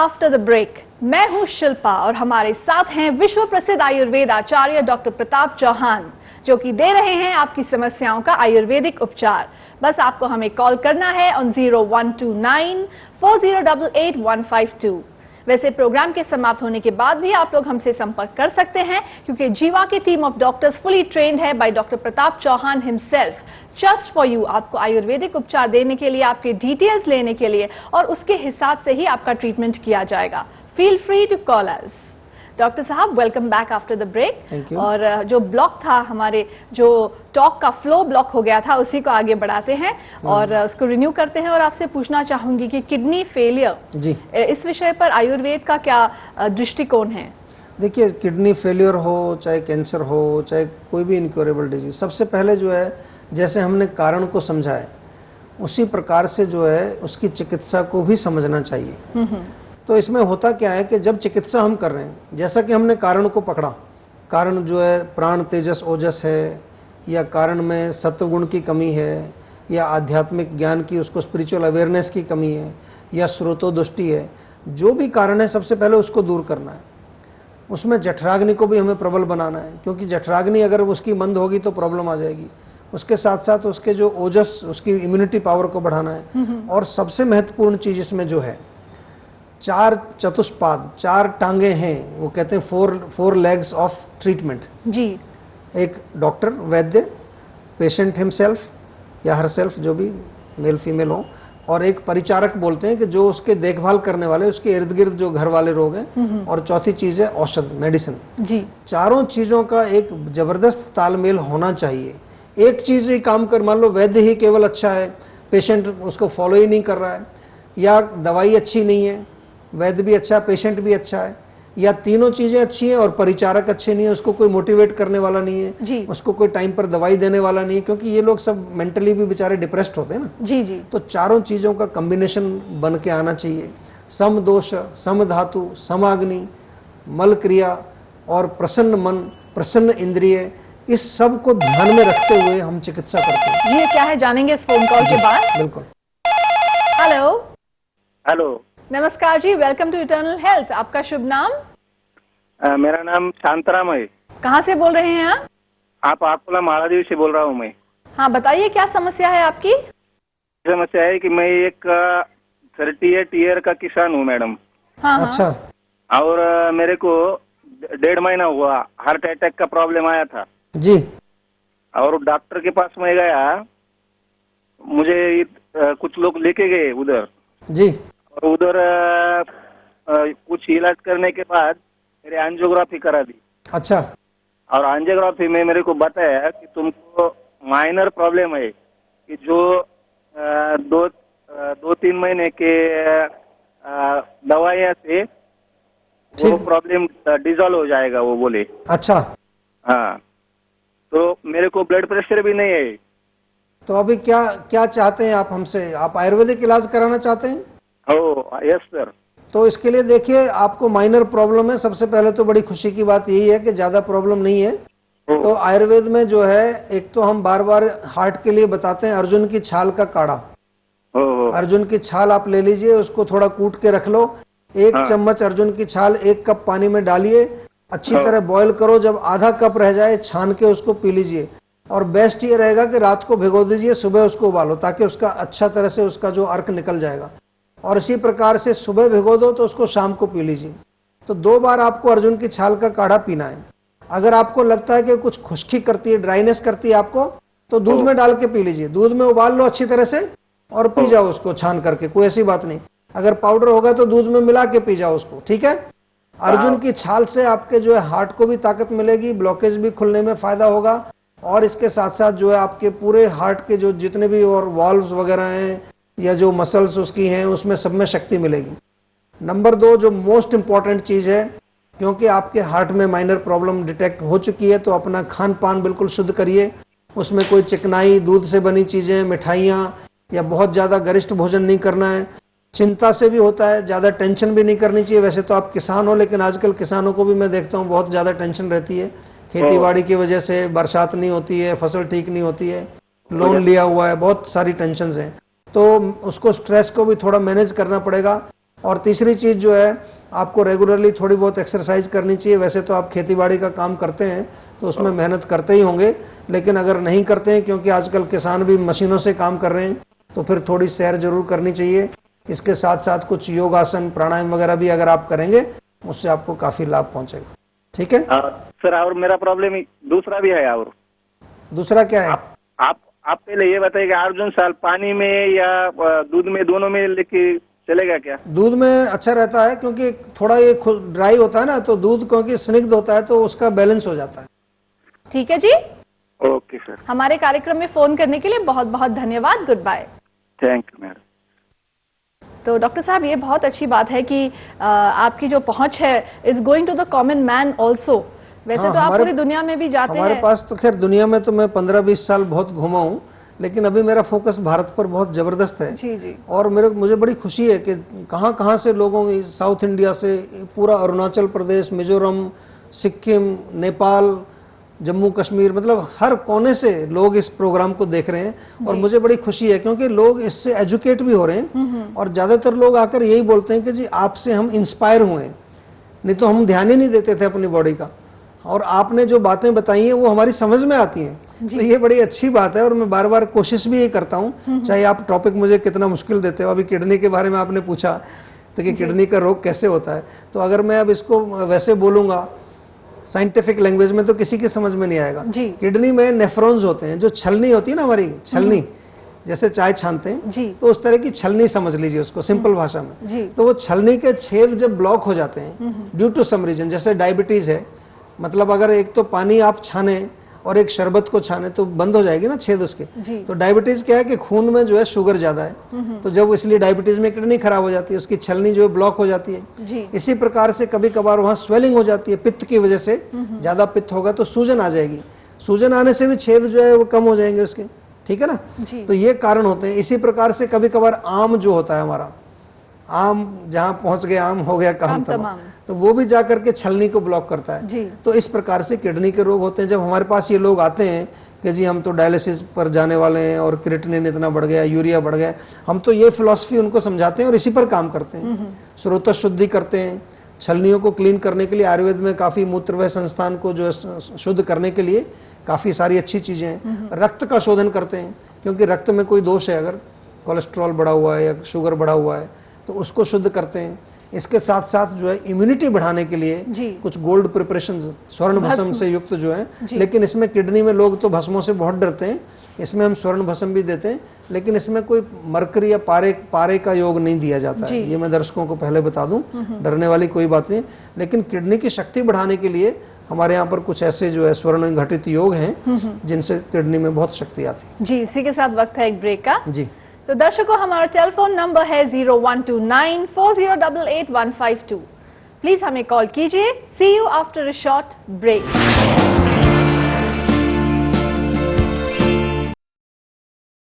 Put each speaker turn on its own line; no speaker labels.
After the break. मैं हूं शिल्पा और हमारे साथ हैं विश्व प्रसिद्ध आयुर्वेद आचार्य डॉक्टर प्रताप चौहान, जो कि दे रहे हैं आपकी समस्याओं का आयुर्वेदिक उपचार। बस आपको हमें कॉल करना है ऑन 0129 4088 152। वैसे प्रोग्राम के समाप्त होने के बाद भी आप लोग हमसे संपर्क कर सकते हैं, क्योंकि जीवा की team of doctors fully trained है by doctor Pratap Chauhan himself, just for you, आपको आयुर्वेदिक उपचार देने के लिए, आपके डिटेल्स लेने के लिए, और उसके हिसाब से ही आपका ट्रीटमेंट किया जाएगा। Feel free to call us. Doctor साहब, welcome back after the break. और जो ब्लॉक था, हमारे जो टॉक का फ्लो ब्लॉक हो गया था, उसी को आगे बढ़ाते हैं और उसको रिन्यू करते हैं। और आपसे पूछना चाहूंगी कि किडनी फेलियर जी, इस विषय पर आयुर्वेद का क्या दृष्टिकोण है?
देखिए, किडनी फेलियर हो, चाहे कैंसर हो, चाहे कोई भी इनक्योरेबल डिजीज, सबसे पहले जो है, जैसे हमने कारण को समझा है, उसी प्रकार से जो है उसकी चिकित्सा को भी समझना चाहिए। तो इसमें होता क्या है कि जब चिकित्सा हम कर रहे हैं, जैसा कि हमने कारण को पकड़ा, कारण जो है प्राण तेजस ओजस है, या कारण में सत्वगुण की कमी है, या आध्यात्मिक ज्ञान की, उसको स्पिरिचुअल अवेयरनेस की कमी है, या स्रोतोदृष्टि है, जो भी कारण है सबसे पहले उसको दूर करना है। उसमें जठराग्नि को भी हमें प्रबल बनाना है, क्योंकि जठराग्नि अगर उसकी मंद होगी तो प्रॉब्लम आ जाएगी। उसके साथ साथ उसके जो ओजस, उसकी इम्यूनिटी पावर को बढ़ाना है। और सबसे महत्वपूर्ण चीज इसमें जो है, 4 चतुष्पाद, 4 टांगे हैं, वो कहते हैं फोर लेग्स ऑफ ट्रीटमेंट जी। एक डॉक्टर, वैद्य, पेशेंट हिमसेल्फ या हरसेल्फ, जो भी मेल फीमेल हो, और एक परिचारक बोलते हैं कि जो उसके देखभाल करने वाले, उसके इर्द गिर्द जो घर वाले रोग हैं, और चौथी चीज है औषध, मेडिसिन जी। चारों चीजों का एक जबरदस्त तालमेल होना चाहिए। एक चीज ही काम कर, मान लो वैद्य ही केवल अच्छा है, पेशेंट उसको फॉलो ही नहीं कर रहा है, या दवाई अच्छी नहीं है, वैद्य भी अच्छा है, पेशेंट भी अच्छा है, या तीनों चीजें अच्छी हैं और परिचारक अच्छे नहीं है, उसको कोई मोटिवेट करने वाला नहीं है जी। उसको कोई टाइम पर दवाई देने वाला नहीं है, क्योंकि ये लोग सब मेंटली भी बेचारे डिप्रेस्ड होते हैं ना जी जी। तो चारों चीजों का कॉम्बिनेशन बन के आना चाहिए। सम दोष, सम धातु, समाग्नि, मल क्रिया और प्रसन्न मन, प्रसन्न इंद्रिय, इस सब को ध्यान में रखते हुए हम चिकित्सा करते हैं।
ये क्या है, जानेंगे इस फोन कॉल के बाद।
बिल्कुल।
हेलो
हेलो,
नमस्कार जी, वेलकम टू इटर्नल हेल्थ। आपका शुभ नाम?
मेरा नाम शांतराम है।
कहाँ से बोल रहे हैं
आप अकोला महादेव से बोल रहा हूँ मैं।
हाँ, बताइए क्या समस्या है आपकी?
समस्या है कि मैं एक 38 ईयर का किसान हूँ मैडम।
हाँ
अच्छा।
और मेरे को 1.5 महीना हुआ हार्ट अटैक का प्रॉब्लम आया था
जी।
और डॉक्टर के पास मैं गया, मुझे कुछ लोग लेके गए उधर
जी।
और उधर कुछ इलाज करने के बाद मेरे एंजियोग्राफी करा दी।
अच्छा।
और एंजियोग्राफी में मेरे को बताया कि तुमको माइनर प्रॉब्लम है, कि जो 2-3 महीने के दवाइयाँ से वो प्रॉब्लम डिजॉल्व हो जाएगा, वो बोले।
अच्छा।
हाँ, तो मेरे को ब्लड प्रेशर भी नहीं है।
तो अभी क्या क्या चाहते हैं आप हमसे? आप आयुर्वेदिक इलाज कराना चाहते हैं?
Oh yes sir.
तो इसके लिए देखिए, आपको माइनर प्रॉब्लम है। सबसे पहले तो बड़ी खुशी की बात यही है कि ज्यादा प्रॉब्लम नहीं है। तो आयुर्वेद में जो है, एक तो हम बार बार हार्ट के लिए बताते हैं अर्जुन की छाल का काढ़ा। अर्जुन की छाल आप ले लीजिए, उसको थोड़ा कूट के रख लो, 1 चम्मच अर्जुन की छाल 1 कप पानी में डालिए, अच्छी तरह बॉईल करो, जब आधा कप रह जाए छान के उसको पी लीजिए। और बेस्ट ये रहेगा कि रात को भिगो दीजिए, सुबह उसको उबालो, ताकि उसका अच्छा तरह से उसका जो अर्क निकल जाएगा। और इसी प्रकार से सुबह भिगो दो तो उसको शाम को पी लीजिए। तो 2 बार आपको अर्जुन की छाल का काढ़ा पीना है। अगर आपको लगता है कि कुछ खुश्की करती है, ड्राइनेस करती है आपको, तो दूध में डाल के पी लीजिए। दूध में उबाल लो अच्छी तरह से और पी जाओ उसको छान करके, कोई ऐसी बात नहीं। अगर पाउडर होगा तो दूध में मिला के पी जाओ उसको, ठीक है। अर्जुन की छाल से आपके जो है हार्ट को भी ताकत मिलेगी, ब्लॉकेज भी खुलने में फायदा होगा, और इसके साथ साथ जो है आपके पूरे हार्ट के जो जितने भी और वॉल्व्स वगैरह हैं, या जो मसल्स उसकी हैं, उसमें सब में शक्ति मिलेगी। नंबर 2, जो मोस्ट इंपॉर्टेंट चीज है, क्योंकि आपके हार्ट में माइनर प्रॉब्लम डिटेक्ट हो चुकी है, तो अपना खान पान बिल्कुल शुद्ध करिए। उसमें कोई चिकनाई, दूध से बनी चीजें, मिठाइयाँ, या बहुत ज्यादा गरिष्ठ भोजन नहीं करना है। चिंता से भी होता है, ज्यादा टेंशन भी नहीं करनी चाहिए। वैसे तो आप किसान हो, लेकिन आजकल किसानों को भी मैं देखता हूँ बहुत ज्यादा टेंशन रहती है, खेती बाड़ी की वजह से, बरसात नहीं होती है, फसल ठीक नहीं होती है, लोन लिया हुआ है, बहुत सारी टेंशन है। तो उसको, स्ट्रेस को भी थोड़ा मैनेज करना पड़ेगा। और तीसरी चीज जो है, आपको रेगुलरली थोड़ी बहुत एक्सरसाइज करनी चाहिए। वैसे तो आप खेतीबाड़ी का काम करते हैं तो उसमें मेहनत करते ही होंगे, लेकिन अगर नहीं करते हैं, क्योंकि आजकल किसान भी मशीनों से काम कर रहे हैं, तो फिर थोड़ी सैर जरूर करनी चाहिए। इसके साथ साथ कुछ योगासन, प्राणायाम वगैरह भी अगर आप करेंगे, उससे आपको काफी लाभ पहुंचेगा। ठीक है
सर, और मेरा प्रॉब्लम दूसरा भी है। और
दूसरा क्या है?
आप पहले ये बताइए कि अर्जुन साल पानी में या दूध में, दोनों में लेके चलेगा क्या?
दूध में अच्छा रहता है, क्योंकि थोड़ा ये ड्राई होता है ना, तो दूध क्योंकि स्निग्ध होता है तो उसका बैलेंस हो जाता है।
ठीक है जी,
ओके सर।
हमारे कार्यक्रम में फोन करने के लिए बहुत बहुत धन्यवाद। Good bye.
Thank you madam.
तो डॉक्टर साहब, ये बहुत अच्छी बात है कि आपकी जो पहुंच है is going to the common man also. वैसे तो आप पूरी दुनिया में भी जाते हैं।
हमारे पास तो खैर दुनिया में तो मैं 15-20 साल बहुत घूमा हूँ, लेकिन अभी मेरा फोकस भारत पर बहुत जबरदस्त है।
जी जी।
और मुझे बड़ी खुशी है कि कहाँ कहाँ से लोगों, साउथ इंडिया से पूरा अरुणाचल प्रदेश, मिजोरम, सिक्किम, नेपाल, जम्मू कश्मीर, मतलब हर कोने से लोग इस प्रोग्राम को देख रहे हैं। और मुझे बड़ी खुशी है, क्योंकि लोग इससे एजुकेट भी हो रहे हैं। और ज्यादातर लोग आकर यही बोलते हैं कि जी आपसे हम इंस्पायर हुए, नहीं तो हम ध्यान ही नहीं देते थे अपनी बॉडी का, और आपने जो बातें बताई हैं वो हमारी समझ में आती हैं। तो ये बड़ी अच्छी बात है, और मैं बार बार कोशिश भी यही करता हूँ, चाहे आप टॉपिक मुझे कितना मुश्किल देते हो। अभी किडनी के बारे में आपने पूछा, तो कि किडनी का रोग कैसे होता है, तो अगर मैं अब इसको वैसे बोलूंगा साइंटिफिक लैंग्वेज में, तो किसी की समझ में नहीं आएगा। किडनी में नेफ्रॉन्स होते हैं, जो छलनी होती है ना हमारी, छलनी जैसे चाय छानते हैं, तो उस तरह की छलनी समझ लीजिए उसको सिंपल भाषा में। तो वो छलनी के छेद जब ब्लॉक हो जाते हैं ड्यू टू सम रीजन, जैसे डायबिटीज है, मतलब अगर एक तो पानी आप छाने और एक शरबत को छाने तो बंद हो जाएगी ना छेद उसके। तो डायबिटीज क्या है कि खून में जो है शुगर ज्यादा है, तो जब इसलिए डायबिटीज में किडनी खराब हो जाती है, उसकी छलनी जो है ब्लॉक हो जाती है। इसी प्रकार से कभी कभार वहां स्वेलिंग हो जाती है, पित्त की वजह से। ज्यादा पित्त होगा तो सूजन आ जाएगी, सूजन आने से भी छेद जो है वो कम हो जाएंगे उसके। ठीक है ना? तो ये कारण होते हैं। इसी प्रकार से कभी कभार आम जो होता है हमारा, आम जहां पहुंच गए, आम हो गया काम तमाम, तो वो भी जाकर के छलनी को ब्लॉक करता है। तो इस प्रकार से किडनी के रोग होते हैं। जब हमारे पास ये लोग आते हैं कि जी हम तो डायलिसिस पर जाने वाले हैं और क्रिएटिनिन इतना बढ़ गया, यूरिया बढ़ गया, हम तो ये फिलॉसफी उनको समझाते हैं और इसी पर काम करते हैं। स्रोत शुद्धि करते हैं, छलनियों को क्लीन करने के लिए आयुर्वेद में काफी मूत्रवय संस्थान को जो शुद्ध करने के लिए काफी सारी अच्छी चीजें हैं। रक्त का शोधन करते हैं, क्योंकि रक्त में कोई दोष है, अगर कोलेस्ट्रॉल बढ़ा हुआ है या शुगर बढ़ा हुआ है तो उसको शुद्ध करते हैं। इसके साथ साथ जो है इम्यूनिटी बढ़ाने के लिए कुछ गोल्ड प्रिपरेशन, स्वर्ण भस्म से युक्त जो है, लेकिन इसमें किडनी में लोग तो भस्मों से बहुत डरते हैं, इसमें हम स्वर्ण भस्म भी देते हैं, लेकिन इसमें कोई मरकरी या पारे का योग नहीं दिया जाता है। ये मैं दर्शकों को पहले बता दूं, डरने वाली कोई बात नहीं। लेकिन किडनी की शक्ति बढ़ाने के लिए हमारे यहाँ पर कुछ ऐसे जो है स्वर्ण घटित योग हैं जिनसे किडनी में बहुत शक्ति आती है।
जी, इसी के साथ वक्त है एक ब्रेक का।
जी,
तो दर्शकों, हमारा टेलीफोन नंबर है 01294088 152। प्लीज हमें कॉल कीजिए। See you after a short break.